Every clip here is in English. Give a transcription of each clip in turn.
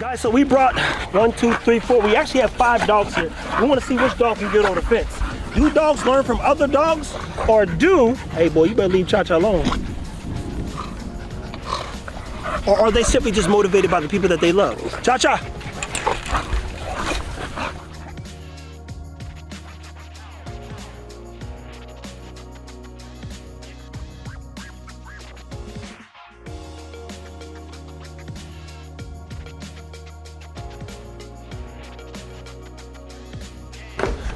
Guys, so we brought 1, 2, 3, 4. We actually have 5 dogs here. We want to see which dog can get over the fence. Do dogs learn from other dogs, or hey boy, you better leave Cha-Cha alone. Or are they simply just motivated by the people that they love? Cha-Cha.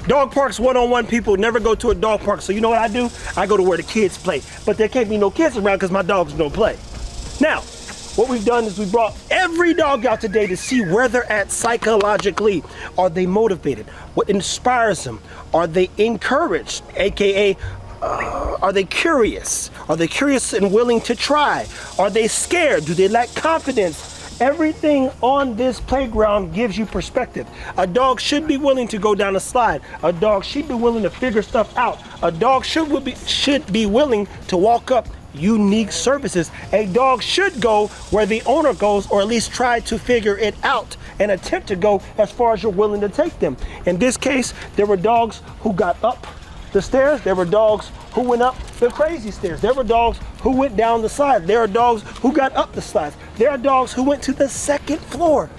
Dog parks, one-on-one people never go to a dog park. So you know what I do? I go to where the kids play. But there can't be no kids around because my dogs don't play. Now, what we've done is we brought every dog out today to see where they're at psychologically. Are they motivated? What inspires them? Are they encouraged? AKA, are they curious? Are they curious and willing to try? Are they scared? Do they lack confidence? Everything on this playground gives you perspective. A dog should be willing to go down a slide. A dog should be willing to figure stuff out. A dog should be willing to walk up unique surfaces. A dog should go where the owner goes, or at least try to figure it out and attempt to go as far as you're willing to take them. In this case, there were dogs who got up the stairs. There were dogs who went up the crazy stairs. There were dogs who went down the slide. There are dogs who got up the slides. There are dogs who went to the second floor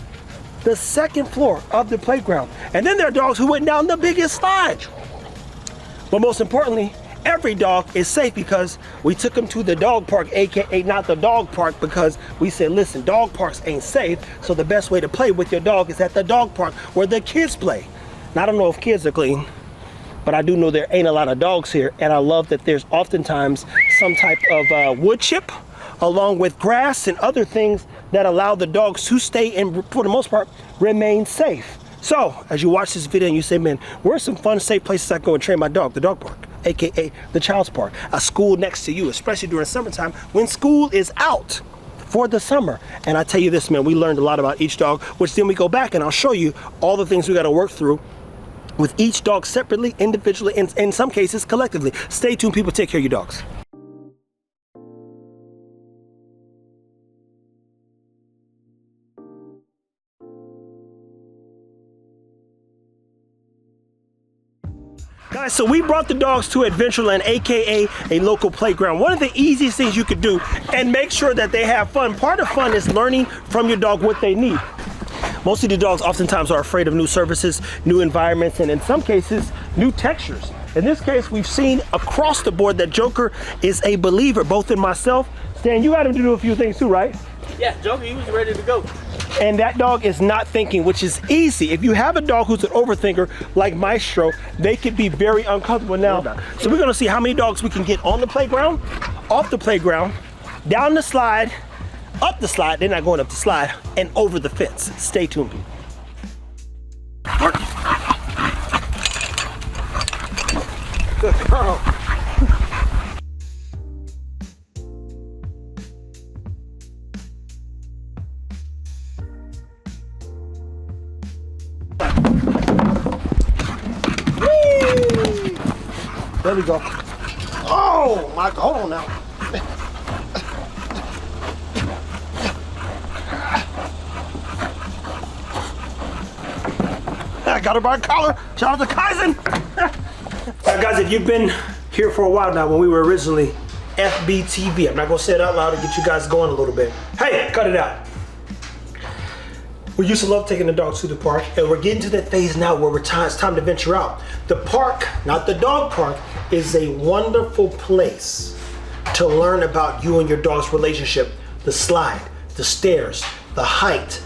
of the playground. And then there are dogs who went down the biggest slide. But most importantly, every dog is safe because we took them to the dog park, AKA not the dog park, because we said, listen, dog parks ain't safe. So the best way to play with your dog is at the dog park where the kids play. Now, I don't know if kids are clean, but I do know there ain't a lot of dogs here, and I love that there's oftentimes some type of wood chip along with grass and other things that allow the dogs to stay and, for the most part, remain safe. So, as you watch this video and you say, man, where's some fun, safe places I can go and train my dog? The dog park, AKA the child's park, a school next to you, especially during summertime when school is out for the summer. And I tell you this, man, we learned a lot about each dog, which then we go back and I'll show you all the things we got to work through with each dog separately, individually, and in some cases collectively. Stay tuned, people. Take care of your dogs. Guys, so we brought the dogs to Adventureland, AKA a local playground. One of the easiest things you could do and make sure that they have fun. Part of fun is learning from your dog what they need. Most of the dogs oftentimes are afraid of new surfaces, new environments, and in some cases, new textures. In this case, we've seen across the board that Joker is a believer, both in myself. Stan, you had him to do a few things too, right? Yeah, Joker, he was ready to go. And that dog is not thinking, which is easy. If you have a dog who's an overthinker, like Maestro, they could be very uncomfortable now. So we're gonna see how many dogs we can get on the playground, off the playground, down the slide, up the slide, they're not going up the slide, and over the fence. Stay tuned. Good girl. There we go. Oh my, hold on now. I got her by the collar. Shout out to Kaizen. Now guys, if you've been here for a while now, when we were originally FBTV, I'm not gonna say it out loud to get you guys going a little bit. Hey, cut it out. We used to love taking the dogs to the park, and we're getting to that phase now where it's time to venture out. The park, not the dog park, is a wonderful place to learn about you and your dog's relationship. The slide, the stairs, the height,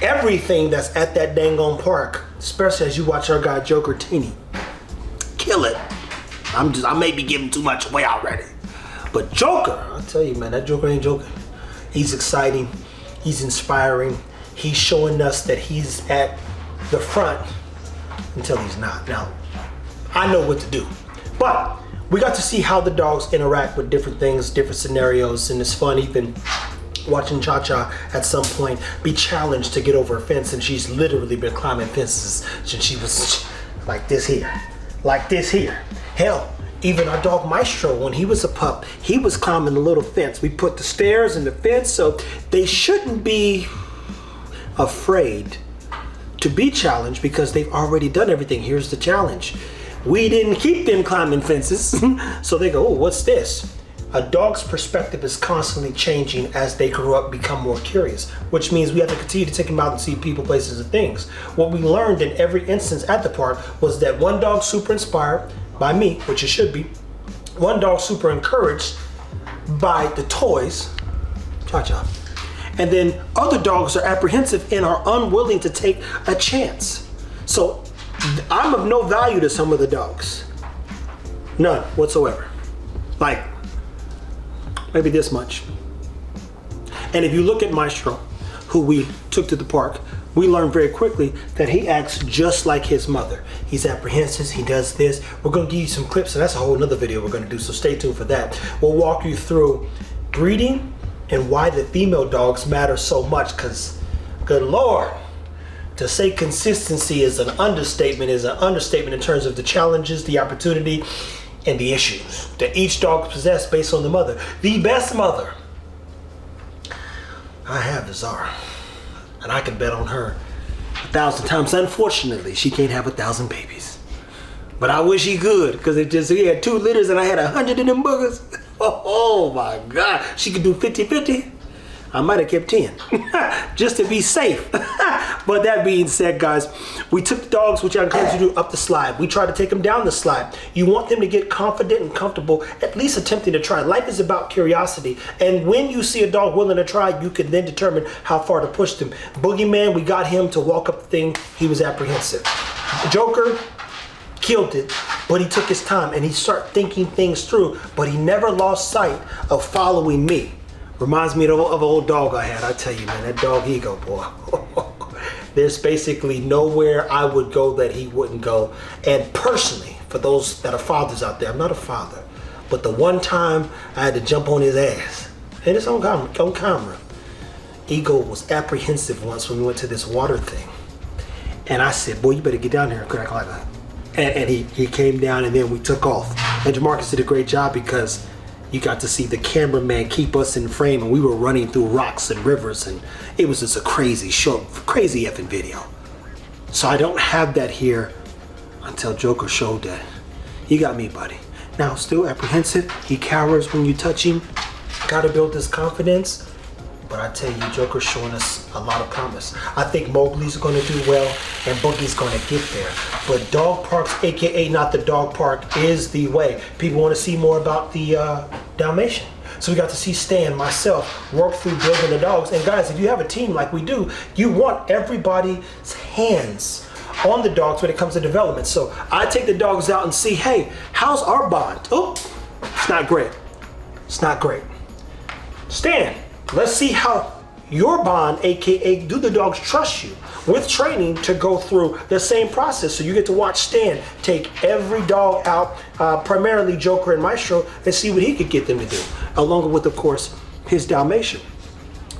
everything that's at that dang on park, especially as you watch our guy Joker Teeny kill it. I may be giving too much away already, but Joker, I'll tell you, man, that Joker ain't joking. He's exciting, he's inspiring, he's showing us that he's at the front until he's not. Now, I know what to do, but we got to see how the dogs interact with different things, different scenarios, and it's fun even watching Cha-Cha at some point be challenged to get over a fence, and she's literally been climbing fences since she was like this here. Hell, even our dog Maestro, when he was a pup, he was climbing the little fence. We put the stairs and the fence, so they shouldn't be afraid to be challenged because they've already done everything. Here's the challenge. We didn't keep them climbing fences. So they go, oh, what's this? A dog's perspective is constantly changing as they grow up, become more curious, which means we have to continue to take them out and see people, places, and things. What we learned in every instance at the park was that one dog super inspired by me, which it should be. One dog super encouraged by the toys, cha-cha. And then other dogs are apprehensive and are unwilling to take a chance. So I'm of no value to some of the dogs. None whatsoever. Like, maybe this much. And if you look at Maestro, who we took to the park, we learned very quickly that he acts just like his mother. He's apprehensive, he does this. We're gonna give you some clips, and that's a whole nother video we're gonna do, so stay tuned for that. We'll walk you through breeding and why the female dogs matter so much, because good Lord, to say consistency is an understatement in terms of the challenges, the opportunity, and the issues that each dog possesses based on the mother. The best mother I have is Zara, and I can bet on her 1,000 times. Unfortunately, she can't have 1,000 babies, but I wish she could, because he had 2 litters and I had 100 of them boogers. Oh my God, she could do 50-50. I might have kept 10 just to be safe. But that being said, guys, we took the dogs, which I encourage you to do, up the slide. We tried to take them down the slide. You want them to get confident and comfortable, at least attempting to try. Life is about curiosity. And when you see a dog willing to try, you can then determine how far to push them. Boogeyman, we got him to walk up the thing. He was apprehensive. Joker killed it, but he took his time and he started thinking things through, but he never lost sight of following me. Reminds me of an old dog I had. I tell you, man, that dog ego, boy. There's basically nowhere I would go that he wouldn't go. And personally, for those that are fathers out there, I'm not a father, but the one time I had to jump on his ass, and it's on camera. Ego was apprehensive once when we went to this water thing. And I said, boy, you better get down here. And he came down, and then we took off. And Jamarcus did a great job, because you got to see the cameraman keep us in frame, and we were running through rocks and rivers, and it was just a crazy effing video. So I don't have that here until Joker showed that. You got me, buddy. Now, still apprehensive. He cowers when you touch him. Gotta build this confidence. But I tell you, Joker's showing us a lot of promise. I think Mowgli's gonna do well, and Boogie's gonna get there. But dog parks, AKA not the dog park, is the way. People wanna see more about the Dalmatian. So we got to see Stan, myself, work through building the dogs. And guys, if you have a team like we do, you want everybody's hands on the dogs when it comes to development. So I take the dogs out and see, hey, how's our bond? Oh, it's not great. It's not great. Stan, let's see how your bond, AKA do the dogs trust you with training to go through the same process. So you get to watch Stan take every dog out, primarily Joker and Maestro, and see what he could get them to do, along with, of course, his Dalmatian.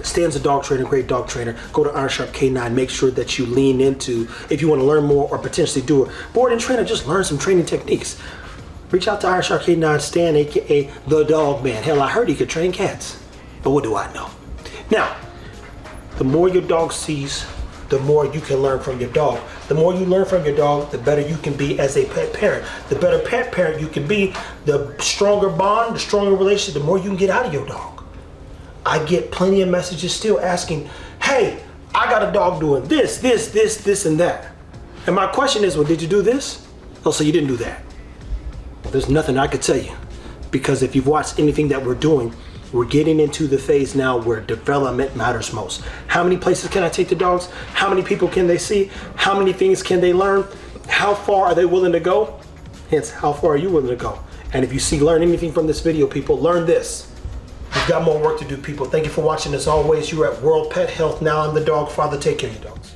Stan's a dog trainer, great dog trainer. Go to Iron Sharp K9. Make sure that you lean into, if you want to learn more or potentially do a board and trainer, just learn some training techniques. Reach out to Iron Sharp K9, Stan, AKA the dog man. Hell, I heard he could train cats, but what do I know? Now, the more your dog sees, the more you can learn from your dog. The more you learn from your dog, the better you can be as a pet parent. The better pet parent you can be, the stronger bond, the stronger relationship, the more you can get out of your dog. I get plenty of messages still asking, hey, I got a dog doing this, and that. And my question is, well, did you do this? Oh, so you didn't do that. Well, there's nothing I could tell you, because if you've watched anything that we're doing, we're getting into the phase now where development matters most. How many places can I take the dogs? How many people can they see? How many things can they learn? How far are they willing to go? Hence, how far are you willing to go? And if you learn anything from this video, people, learn this. You've got more work to do, people. Thank you for watching. As always, you're at World Pet Health. Now I'm the dog father. Take care of your dogs.